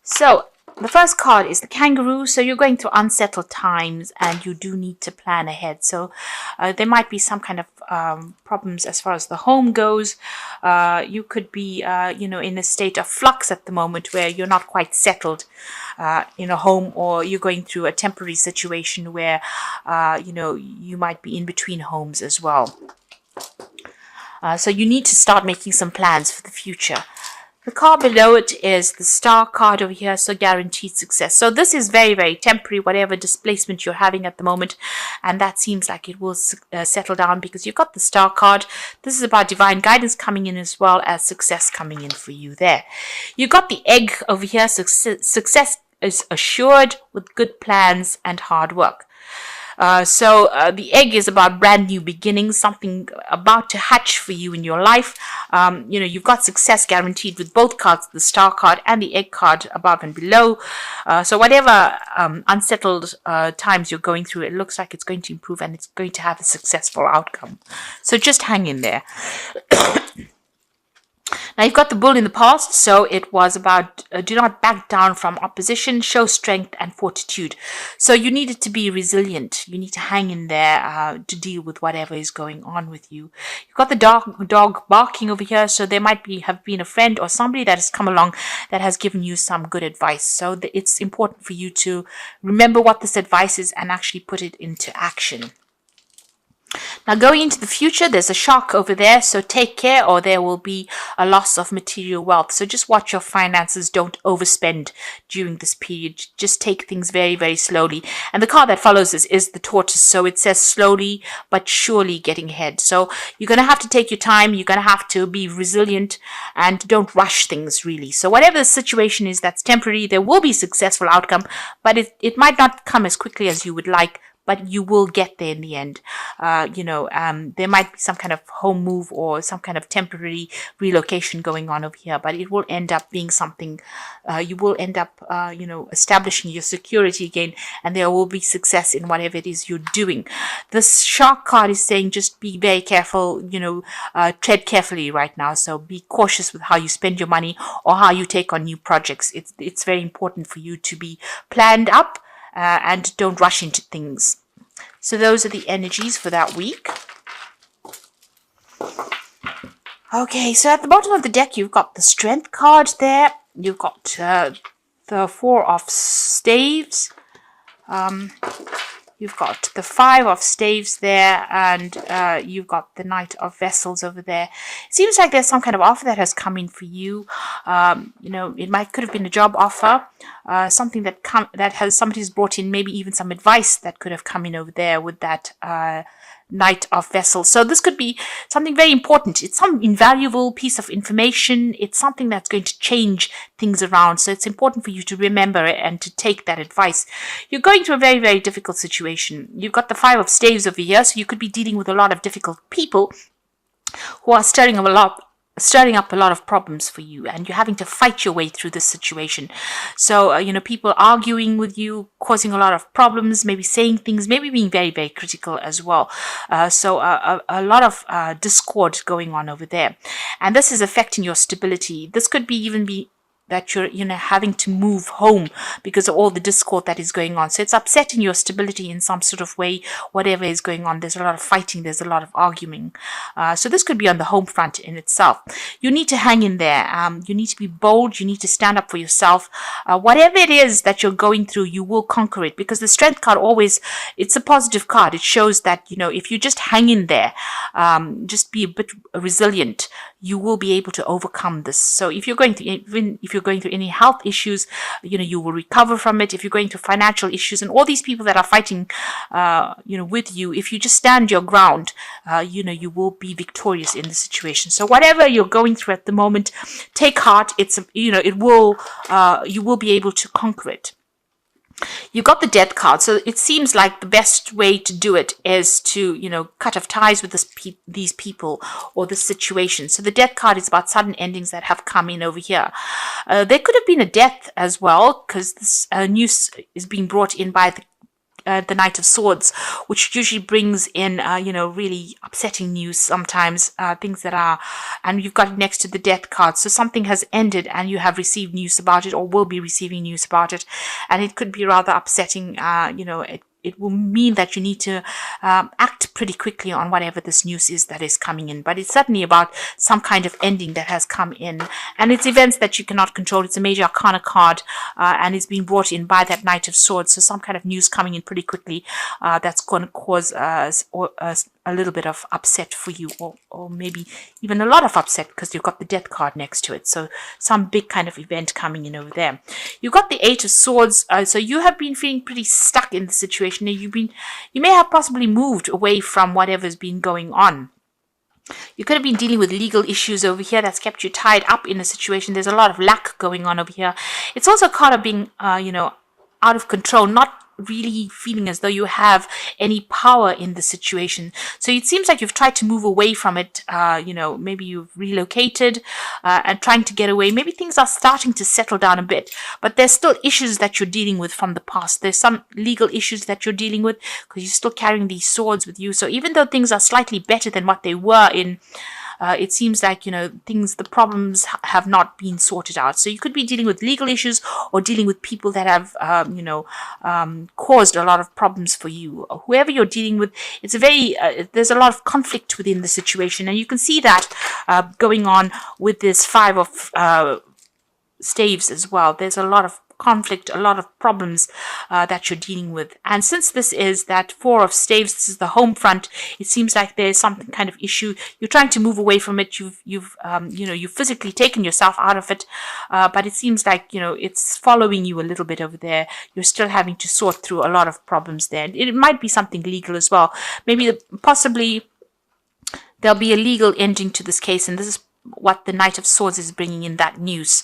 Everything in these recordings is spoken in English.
So the first card is the kangaroo. So you're going through unsettled times and you do need to plan ahead. So there might be some kind of problems as far as the home goes. You could be, in a state of flux at the moment where you're not quite settled in a home, or you're going through a temporary situation where, you might be in between homes as well. So you need to start making some plans for the future. The card below it is the star card over here, so guaranteed success. So this is very, very temporary, whatever displacement you're having at the moment. And that seems like it will settle down because you've got the star card. This is about divine guidance coming in as well as success coming in for you there. You've got the egg over here. Success is assured with good plans and hard work. So the egg is about brand new beginnings, something about to hatch for you in your life. You've got success guaranteed with both cards, the star card and the egg card above and below. So whatever unsettled times you're going through, it looks like it's going to improve and it's going to have a successful outcome. So just hang in there. Now, you've got the bull in the past, so it was about do not back down from opposition, show strength and fortitude. So you needed to be resilient. You need to hang in there to deal with whatever is going on with you. You've got the dog barking over here, so there might have been a friend or somebody that has come along that has given you some good advice. So it's important for you to remember what this advice is and actually put it into action. Now, going into the future, there's a shark over there, so take care or there will be a loss of material wealth. So just watch your finances. Don't overspend during this period. Just take things very, very slowly. And the card that follows this is the tortoise. So it says slowly but surely getting ahead. So you're going to have to take your time. You're going to have to be resilient and don't rush things really. So whatever the situation is that's temporary, there will be successful outcome, but it might not come as quickly as you would like. But you will get there in the end. There might be some kind of home move or some kind of temporary relocation going on over here, but it will end up being something, you will end up, establishing your security again, and there will be success in whatever it is you're doing. This shark card is saying just be very careful, tread carefully right now. So be cautious with how you spend your money or how you take on new projects. It's very important for you to be planned up. And don't rush into things. So those are the energies for that week. Okay, so at the bottom of the deck, you've got the strength card there. You've got the Four of Staves. You've got the Five of Staves there, and you've got the Knight of Vessels over there. It seems like there's some kind of offer that has come in for you. It could have been a job offer, something that somebody's brought in, maybe even some advice that could have come in over there with that Knight of Vessels. So this could be something very important. It's some invaluable piece of information. It's something that's going to change things around. So it's important for you to remember it and to take that advice. You're going through a very, very difficult situation. You've got the Five of Staves over here, so you could be dealing with a lot of difficult people who are stirring up a lot of problems for you, and you're having to fight your way through this situation. So, people arguing with you, causing a lot of problems, maybe saying things, maybe being very, very critical as well. So a lot of discord going on over there. And this is affecting your stability. This could even be that you're having to move home because of all the discord that is going on. So it's upsetting your stability in some sort of way, whatever is going on. There's a lot of fighting, there's a lot of arguing. So this could be on the home front in itself. You need to hang in there. You need to be bold. You need to stand up for yourself. Whatever it is that you're going through, you will conquer it, because the strength card it's a positive card. It shows that, if you just hang in there, just be a bit resilient, you will be able to overcome this. So if you're going through any health issues, you will recover from it. If you're going through financial issues and all these people that are fighting, with you, if you just stand your ground, you will be victorious in the situation. So whatever you're going through at the moment, take heart. You will be able to conquer it. You got the Death card, so it seems like the best way to do it is to, cut off ties with these people or this situation. So the Death card is about sudden endings that have come in over here. There could have been a death as well, because this news is being brought in by the the Knight of Swords, which usually brings in, really upsetting news sometimes, things that are, and you've got it next to the Death card. So something has ended and you have received news about it, or will be receiving news about it. And it could be rather upsetting, it will mean that you need to act pretty quickly on whatever this news is that is coming in. But it's certainly about some kind of ending that has come in. And it's events that you cannot control. It's a major arcana card, and it's being brought in by that Knight of Swords. So some kind of news coming in pretty quickly that's going to cause a little bit of upset for you, or maybe even a lot of upset, because you've got the Death card next to it. So some big kind of event coming in over there. You've got the Eight of Swords. So you have been feeling pretty stuck in the situation. You may have possibly moved away from whatever's been going on. You could have been dealing with legal issues over here that's kept you tied up in a situation. There's a lot of lack going on over here. It's also a card of being, out of control, not really feeling as though you have any power in the situation. So it seems like you've tried to move away from it. Maybe you've relocated and trying to get away. Maybe things are starting to settle down a bit, but there's still issues that you're dealing with from the past. There's some legal issues that you're dealing with because you're still carrying these swords with you. So even though things are slightly better than what they were in, it seems like, the problems have not been sorted out. So you could be dealing with legal issues or dealing with people that have, caused a lot of problems for you. Whoever you're dealing with, there's a lot of conflict within the situation. And you can see that going on with this Five of Staves as well. There's a lot of conflict, a lot of problems that you're dealing with. And since this is that Four of Staves, this is the home front, it seems like there's some kind of issue. You're trying to move away from it. You've physically taken yourself out of it, but it seems like, it's following you a little bit over there. You're still having to sort through a lot of problems there. It might be something legal as well. Maybe possibly there'll be a legal ending to this case, and this is what the Knight of Swords is bringing in, that news.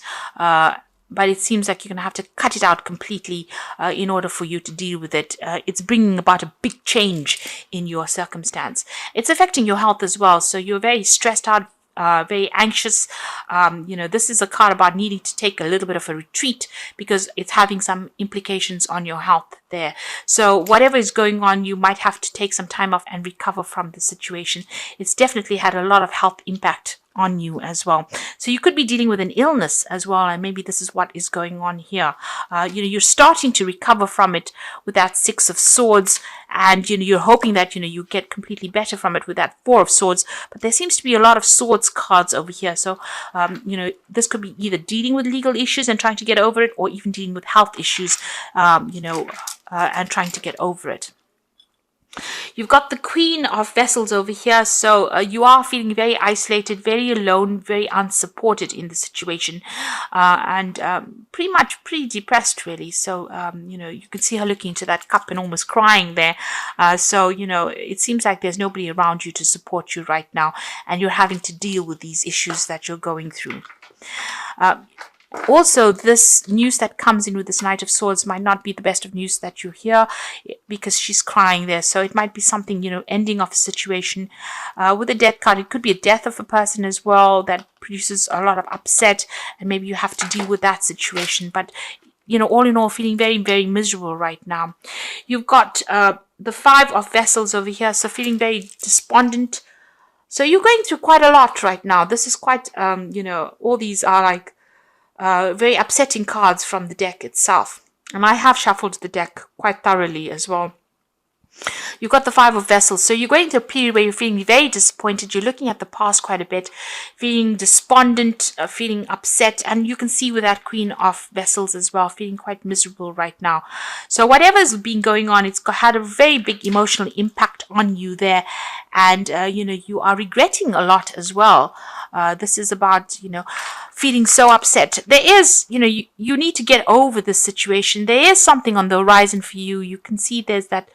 But it seems like you're going to have to cut it out completely in order for you to deal with it. It's bringing about a big change in your circumstance. It's affecting your health as well. So you're very stressed out, very anxious. This is a card about needing to take a little bit of a retreat because it's having some implications on your health there. So whatever is going on, you might have to take some time off and recover from the situation. It's definitely had a lot of health impact on you as well. So you could be dealing with an illness as well, and maybe this is what is going on here. You're starting to recover from it with that Six of Swords, and you're hoping that you get completely better from it with that Four of Swords. But there seems to be a lot of swords cards over here. So this could be either dealing with legal issues and trying to get over it, or even dealing with health issues, and trying to get over it. You've got the Queen of Vessels over here, so you are feeling very isolated, very alone, very unsupported in the situation, and pretty depressed, really. So, you can see her looking into that cup and almost crying there. So, it seems like there's nobody around you to support you right now, and you're having to deal with these issues that you're going through. Also, this news that comes in with this Knight of Swords might not be the best of news that you hear, because she's crying there. So it might be something, ending of a situation. With the Death card, it could be a death of a person as well that produces a lot of upset, and maybe you have to deal with that situation. But, all in all, feeling very, very miserable right now. You've got the Five of Vessels over here, so feeling very despondent. So you're going through quite a lot right now. This is quite, all these are like very upsetting cards from the deck itself. And I have shuffled the deck quite thoroughly as well. You've got the Five of Vessels. So you're going to a period where you're feeling very disappointed. You're looking at the past quite a bit, feeling despondent, feeling upset. And you can see with that Queen of Vessels as well, feeling quite miserable right now. So whatever's been going on, it's had a very big emotional impact on you there. And, you are regretting a lot as well. This is about, feeling so upset. There is, you need to get over this situation. There is something on the horizon for you. You can see there's that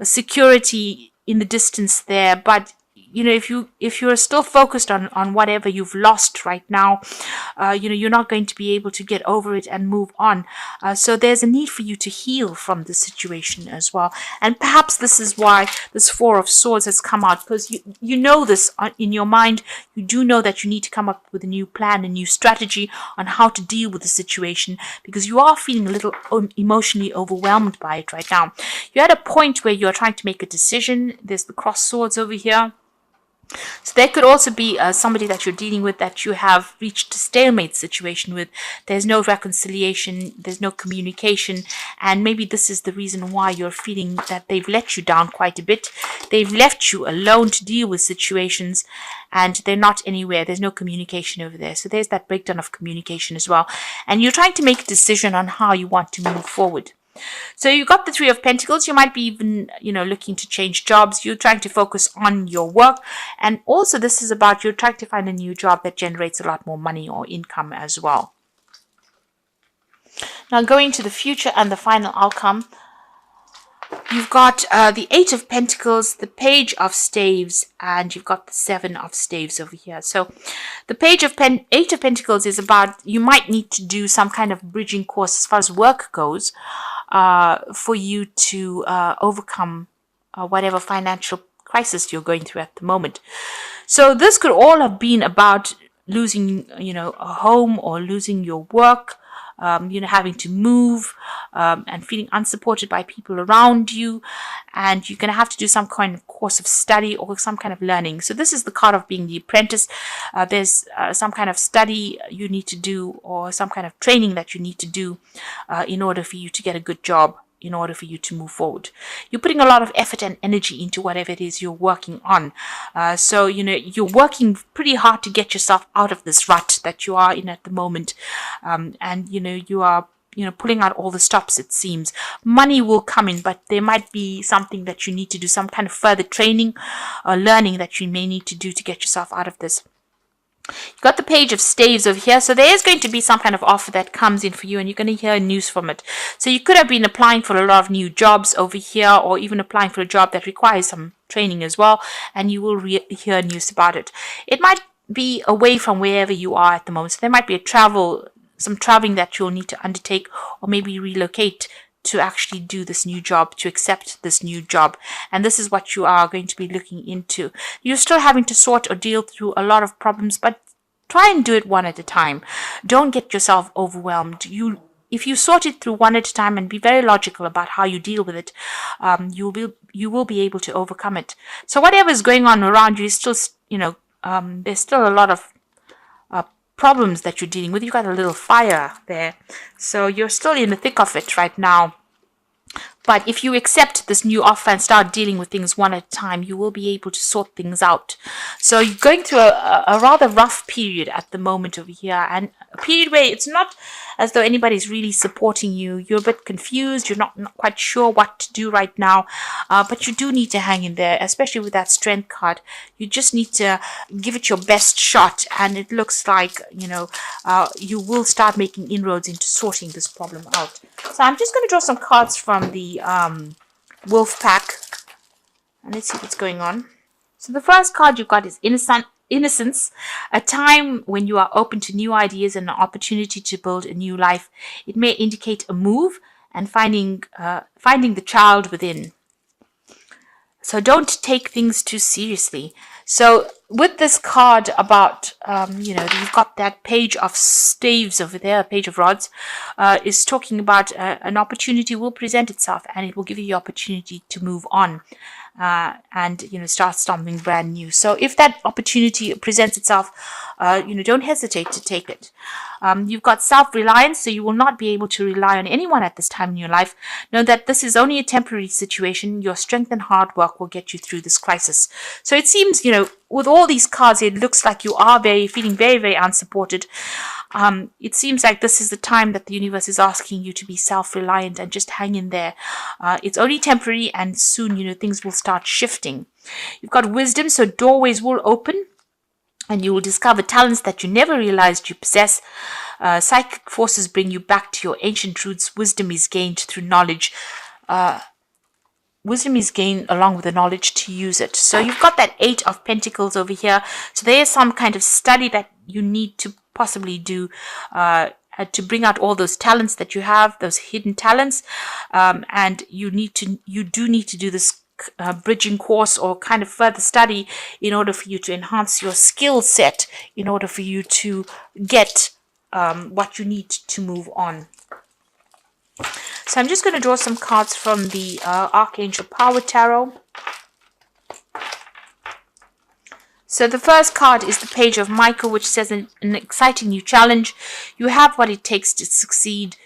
security in the distance there, but if you're still focused on whatever you've lost right now, you're not going to be able to get over it and move on. So there's a need for you to heal from the situation as well. And perhaps this is why this Four of Swords has come out, because you know this in your mind. You do know that you need to come up with a new plan, a new strategy on how to deal with the situation, because you are feeling a little emotionally overwhelmed by it right now. You're at a point where you're trying to make a decision. There's the cross swords over here. So there could also be somebody that you're dealing with that you have reached a stalemate situation with. There's no reconciliation, there's no communication, and maybe this is the reason why you're feeling that they've let you down quite a bit. They've left you alone to deal with situations, and they're not anywhere. There's no communication over there. So there's that breakdown of communication as well. And you're trying to make a decision on how you want to move forward. So you got the Three of Pentacles. You might be even, looking to change jobs. You're trying to focus on your work. And also this is about you're trying to find a new job that generates a lot more money or income as well. Now going to the future and the final outcome. You've got the Eight of Pentacles, the Page of Staves, and you've got the Seven of Staves over here. So the Eight of Pentacles is about you might need to do some kind of bridging course as far as work goes for you to overcome whatever financial crisis you're going through at the moment. So this could all have been about losing, a home or losing your work. Having to move and feeling unsupported by people around you, and you're going to have to do some kind of course of study or some kind of learning. So this is the card of being the apprentice. There's some kind of study you need to do or some kind of training that you need to do in order for you to get a good job, in order for you to move forward. You're putting a lot of effort and energy into whatever it is you're working on. So you're working pretty hard to get yourself out of this rut that you are in at the moment. And you are pulling out all the stops, it seems. Money will come in, but there might be something that you need to do, some kind of further training or learning that you may need to do to get yourself out of this. You've got the Page of Staves over here. So there is going to be some kind of offer that comes in for you, and you're going to hear news from it. So you could have been applying for a lot of new jobs over here, or even applying for a job that requires some training as well, and you will hear news about it. It might be away from wherever you are at the moment. So there might be some traveling that you'll need to undertake, or maybe relocate to actually do this new job, to accept this new job. And this is what you are going to be looking into. You're still having to sort or deal through a lot of problems, but try and do it one at a time. Don't get yourself overwhelmed. If you sort it through one at a time and be very logical about how you deal with it, you will be able to overcome it. So whatever is going on around you is still, there's still a lot of problems that you're dealing with. You've got a little fire there. So you're still in the thick of it right now. But if you accept this new offer and start dealing with things one at a time, you will be able to sort things out. So you're going through a rather rough period at the moment over here, and a period where it's not as though anybody's really supporting you. You're a bit confused. You're not quite sure what to do right now, but you do need to hang in there, especially with that Strength card. You just need to give it your best shot, and it looks like, you will start making inroads into sorting this problem out. So I'm just going to draw some cards from the Wolf Pack, and let's see what's going on. So the first card you've got is Innocence, a time when you are open to new ideas and an opportunity to build a new life. It may indicate a move and finding the child within. So don't take things too seriously. So with this card about, you've got that Page of Staves over there, Page of Rods, is talking about an opportunity will present itself, and it will give you the opportunity to move on and start something brand new. So if that opportunity presents itself, don't hesitate to take it. You've got self-reliance, so you will not be able to rely on anyone at this time in your life. Know that this is only a temporary situation. Your strength and hard work will get you through this crisis. So it seems, with all these cards, it looks like you are feeling very, very unsupported. It seems like this is the time that the universe is asking you to be self-reliant and just hang in there. It's only temporary, and soon, things will start shifting. You've got wisdom, so doorways will open, and you will discover talents that you never realized you possess. Psychic forces bring you back to your ancient roots. Wisdom is gained through knowledge. wisdom is gained along with the knowledge to use it. So you've got that 8 of Pentacles over here. So there's some kind of study that you need to possibly do to bring out all those talents that you have, those hidden talents. And you do need to do this bridging course or kind of further study in order for you to enhance your skill set, in order for you to get what you need to move on. So I'm just going to draw some cards from the Archangel Power Tarot. So the first card is the Page of Michael, which says an exciting new challenge. You have what it takes to succeed.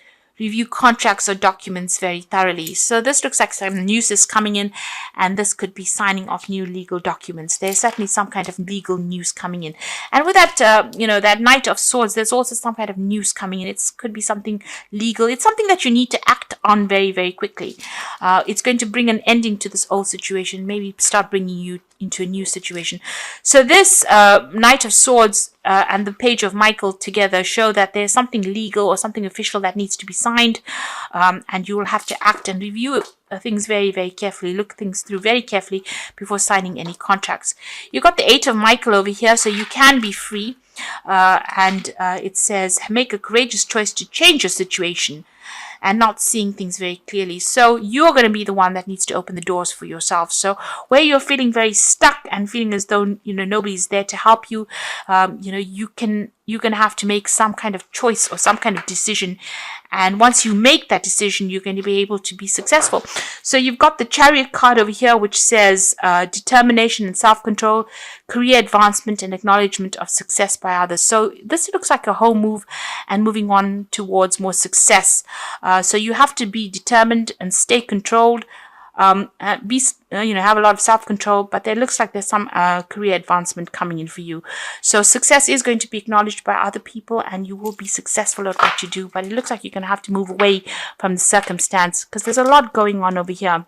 Review contracts or documents very thoroughly. So this looks like some news is coming in, and this could be signing off new legal documents. There's certainly some kind of legal news coming in. And with that, that Knight of Swords, there's also some kind of news coming in. It could be something legal. It's something that you need to act on very, very quickly. It's going to bring an ending to this old situation, maybe start bringing you into a new situation. So this Knight of Swords and the Page of Michael together show that there's something legal or something official that needs to be signed, and you will have to act and review things very, very carefully, look things through very carefully before signing any contracts. You've got the 8 of Michael over here, so you can be free, and it says make a courageous choice to change your situation and not seeing things very clearly. So you're going to be the one that needs to open the doors for yourself. So where you're feeling very stuck and feeling as though nobody's there to help you, you're going to have to make some kind of choice or some kind of decision. And once you make that decision, you're going to be able to be successful. So you've got the Chariot card over here, which says determination and self-control, career advancement and acknowledgement of success by others. So this looks like a whole move and moving on towards more success. So you have to be determined and stay controlled. Have a lot of self-control, but there looks like there's some career advancement coming in for you. So success is going to be acknowledged by other people, and you will be successful at what you do, but it looks like you're going to have to move away from the circumstance because there's a lot going on over here.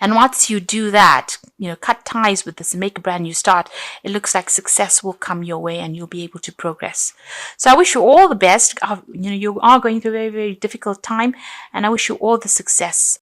And once you do that, cut ties with this and make a brand new start, it looks like success will come your way and you'll be able to progress. So I wish you all the best. You are going through a very, very difficult time, and I wish you all the success.